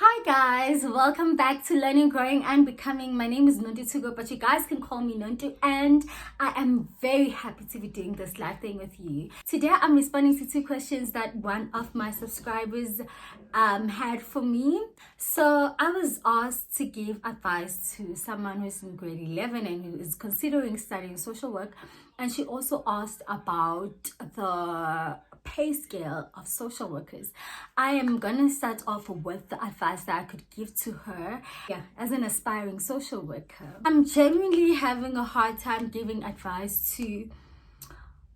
Hi guys, welcome back to Learning, Growing and Becoming. My name is Nontuthuko, but you guys can call me Nontu, and I am very happy to be doing this live thing with you. Today I'm responding to two questions that one of my subscribers had for me. So I was asked to give advice to someone who's in grade 11 and who is considering studying social work, and she also asked about the pay scale of social workers. I am gonna start off with the advice that I could give to her, as an aspiring social worker. I'm genuinely having a hard time giving advice to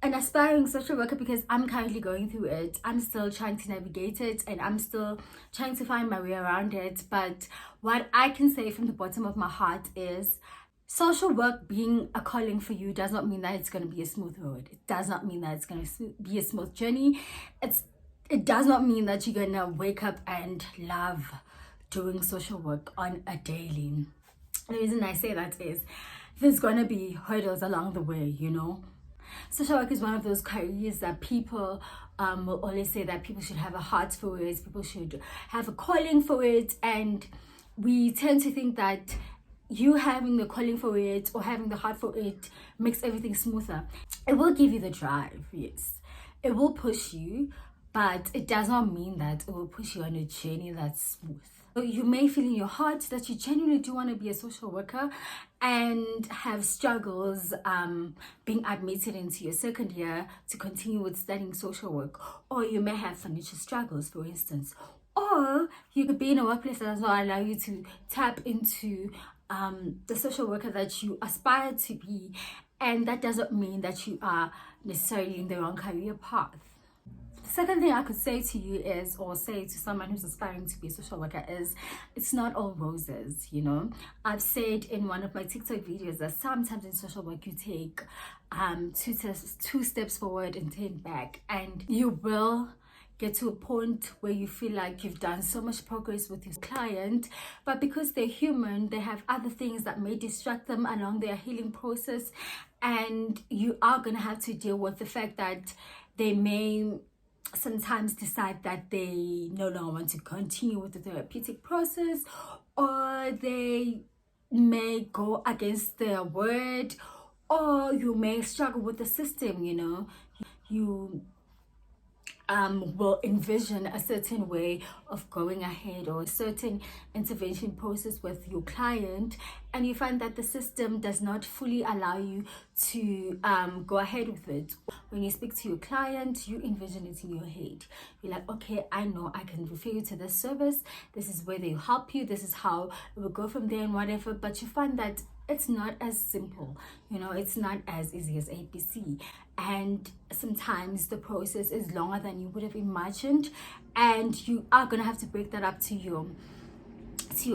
an aspiring social worker because I'm currently going through it. I'm still trying to navigate it and I'm still trying to find my way around it. But what I can say from the bottom of my heart is social work being a calling for you does not mean that it's going to be a smooth road. It does not mean that it's going to be a smooth journey. It does not mean that you're going to wake up and love doing social work on a daily. The reason I say that is there's going to be hurdles along the way, you know. Social work is one of those careers that people will always say that people should have a heart for it, people should have a calling for it, and we tend to think that you having the calling for it or having the heart for it makes everything smoother. It will give you the drive, yes. It will push you, but it does not mean that it will push you on a journey that's smooth. So you may feel in your heart that you genuinely do want to be a social worker and have struggles being admitted into your second year to continue with studying social work, or you may have financial struggles, for instance, or you could be in a workplace that does not allow you to tap into the social worker that you aspire to be, and that doesn't mean that you are necessarily in the wrong career path. Second thing I could say to you is, or say to someone who's aspiring to be a social worker, is it's not all roses, you know. I've said in one of my TikTok videos that sometimes in social work you take two steps forward and 10 back, and you will get to a point where you feel like you've done so much progress with your client, but because they're human, they have other things that may distract them along their healing process, and you are going to have to deal with the fact that they may sometimes decide that they no longer want to continue with the therapeutic process, or they may go against their word, or you may struggle with the system, you know. You will envision a certain way of going ahead or a certain intervention process with your client, and you find that the system does not fully allow you to go ahead with it. When you speak to your client, you envision it in your head. You're like, okay, I know I can refer you to this service, this is where they help you, this is how it will go from there and whatever, but you find that it's not as simple, you know. It's not as easy as ABC, and sometimes the process is longer than you would have imagined, and you are gonna have to break that up to your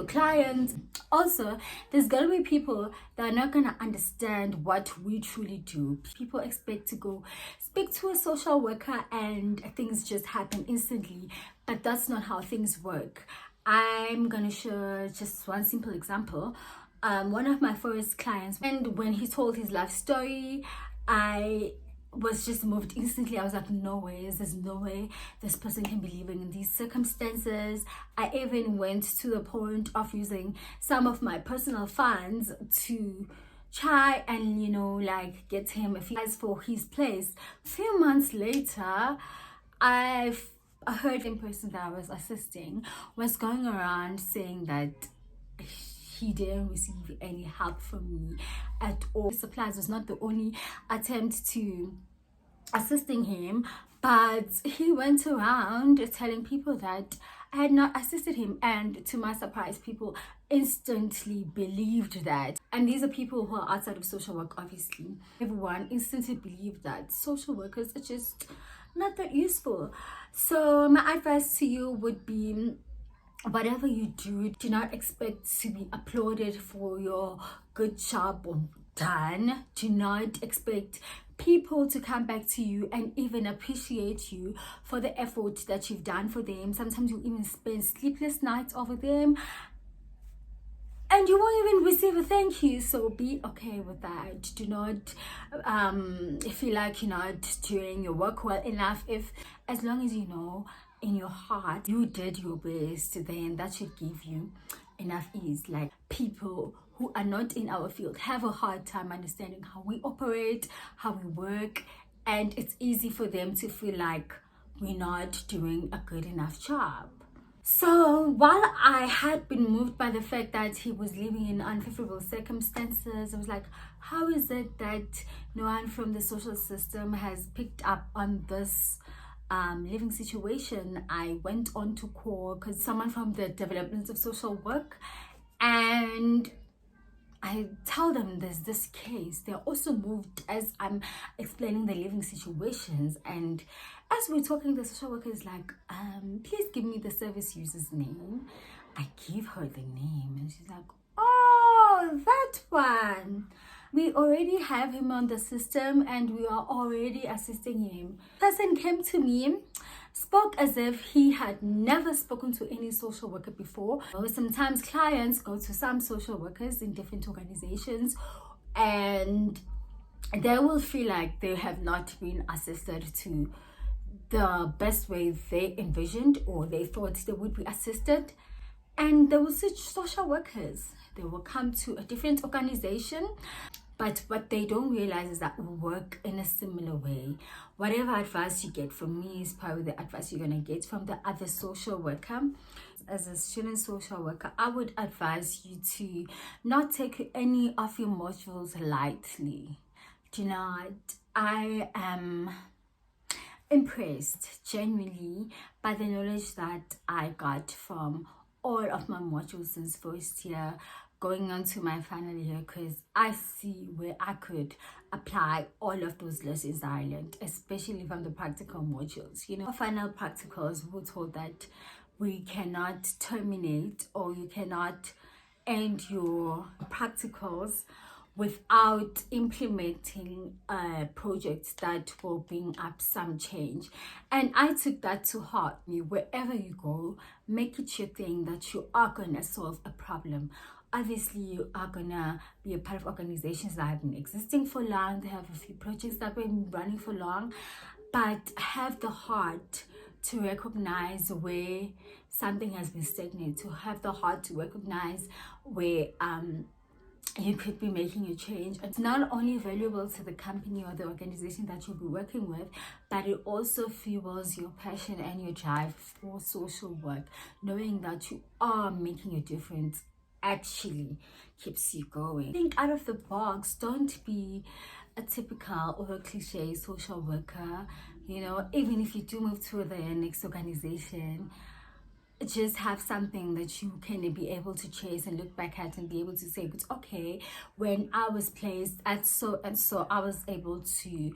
clients. Also, there's gonna be people that are not gonna understand what we truly do. People expect to go speak to a social worker and things just happen instantly, but that's not how things work. I'm gonna share just one simple example. One of my first clients, and when he told his life story, I was just moved instantly. I was like, no way, there's no way this person can be living in these circumstances. I even went to the point of using some of my personal funds to try and, you know, like get him a few guys for his place. A few months later, I heard the person that I was assisting was going around saying that he didn't receive any help from me at all. Supplies was not the only attempt to assisting him, but he went around telling people that I had not assisted him, and to my surprise, people instantly believed that. And these are people who are outside of social work, obviously. Everyone instantly believed that social workers are just not that useful. So my advice to you would be, whatever you do not expect to be applauded for your good job done. Do not expect people to come back to you and even appreciate you for the effort that you've done for them. Sometimes you even spend sleepless nights over them and you won't even receive a thank you. So be okay with that. Do not feel like you're not doing your work well enough, if as long as you know in your heart you did your best, then that should give you enough ease. Like, people who are not in our field have a hard time understanding how we operate, how we work, and it's easy for them to feel like we're not doing a good enough job. So while I had been moved by the fact that he was living in unfavorable circumstances, I was like, how is it that no one from the social system has picked up on this living situation? I went on to call because someone from the development of social work, and I tell them there's this case. They're also moved as I'm explaining the living situations. And as we're talking, the social worker is like, please give me the service user's name. I give her the name and she's like, oh, that one. We already have him on the system and we are already assisting him. Person came to me, spoke as if he had never spoken to any social worker before. Sometimes clients go to some social workers in different organizations and they will feel like they have not been assisted to the best way they envisioned or they thought they would be assisted. And they will switch social workers. They will come to a different organization, but what they don't realize is that we work in a similar way. Whatever advice you get from me is probably the advice you're going to get from the other social worker. As a student social worker, I would advise you to not take any of your modules lightly. Do you know what? I am impressed genuinely by the knowledge that I got from all of my modules since first year going on to my final year, because I see where I could apply all of those lessons I learned, especially from the practical modules. You know, our final practicals, we were told that we cannot terminate or you cannot end your practicals without implementing a project that will bring up some change. And I took that to heart. Wherever you go, make it your thing that you are gonna solve a problem. Obviously, you are gonna be a part of organizations that have been existing for long. They have a few projects that have been running for long, but have the heart to recognize where something has been stagnant, to have the heart to recognize where you could be making a change. It's not only valuable to the company or the organization that you'll be working with, but it also fuels your passion and your drive for social work. Knowing that you are making a difference actually keeps you going. Think out of the box. Don't be a typical or a cliche social worker. You know, even if you do move to the next organization, just have something that you can be able to chase and look back at and be able to say, okay, when I was placed at so and so, I was able to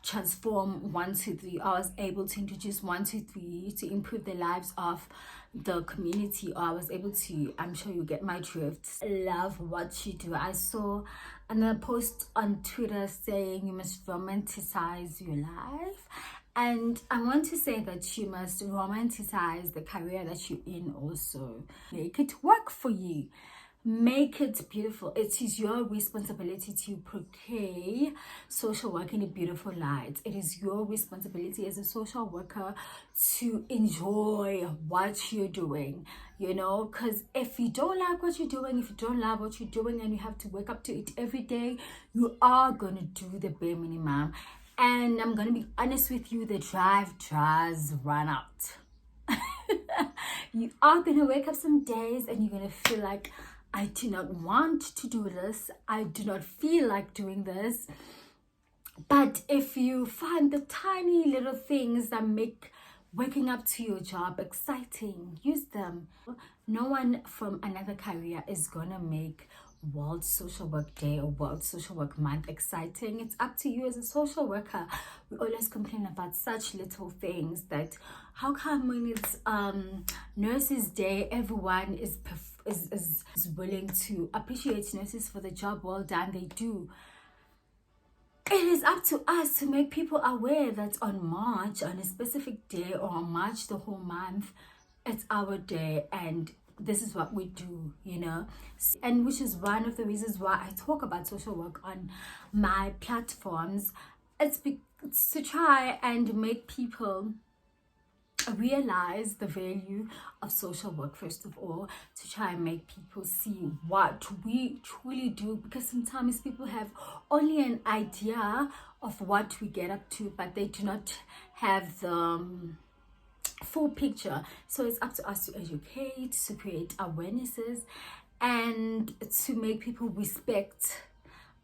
transform 1, 2, 3. I was able to introduce 1, 2, 3 to improve the lives of the community, or I was able to, I'm sure you get my drift. Love what you do. I saw another post on Twitter saying you must romanticize your life. And I want to say that you must romanticize the career that you're in also. Make it work for you. Make it beautiful. It is your responsibility to portray social work in a beautiful light. It is your responsibility as a social worker to enjoy what you're doing, you know, because if you don't like what you're doing, if you don't love what you're doing and you have to wake up to it every day, you are going to do the bare minimum. And I'm going to be honest with you, the drive does run out. You are going to wake up some days and you're going to feel like, I do not want to do this. I do not feel like doing this. But if you find the tiny little things that make waking up to your job exciting, use them. No one from another career is going to make World Social Work Day or World Social Work Month exciting. It's up to you as a social worker. We always complain about such little things, that how come when it's Nurses Day, everyone is willing to appreciate nurses for the job well done they do. It is up to us to make people aware that on March, on a specific day, or on March the whole month, it's our day and this is what we do, you know. And which is one of the reasons why I talk about social work on my platforms. It's to try and make people realize the value of social work, first of all, to try and make people see what we truly do, because sometimes people have only an idea of what we get up to, but they do not have the full picture. So it's up to us to educate, to create awarenesses, and to make people respect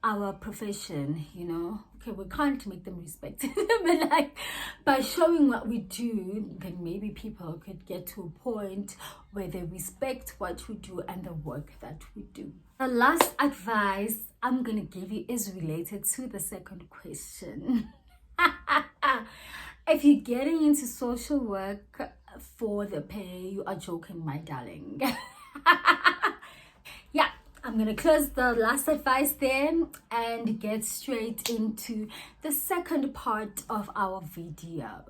our profession, you know. Okay, we can't make them respect it, but like by showing what we do, then maybe people could get to a point where they respect what we do and the work that we do. The last advice I'm gonna give you is related to the second question. If you're getting into social work for the pay, you are joking, my darling. Yeah, I'm gonna close the last advice there and get straight into the second part of our video.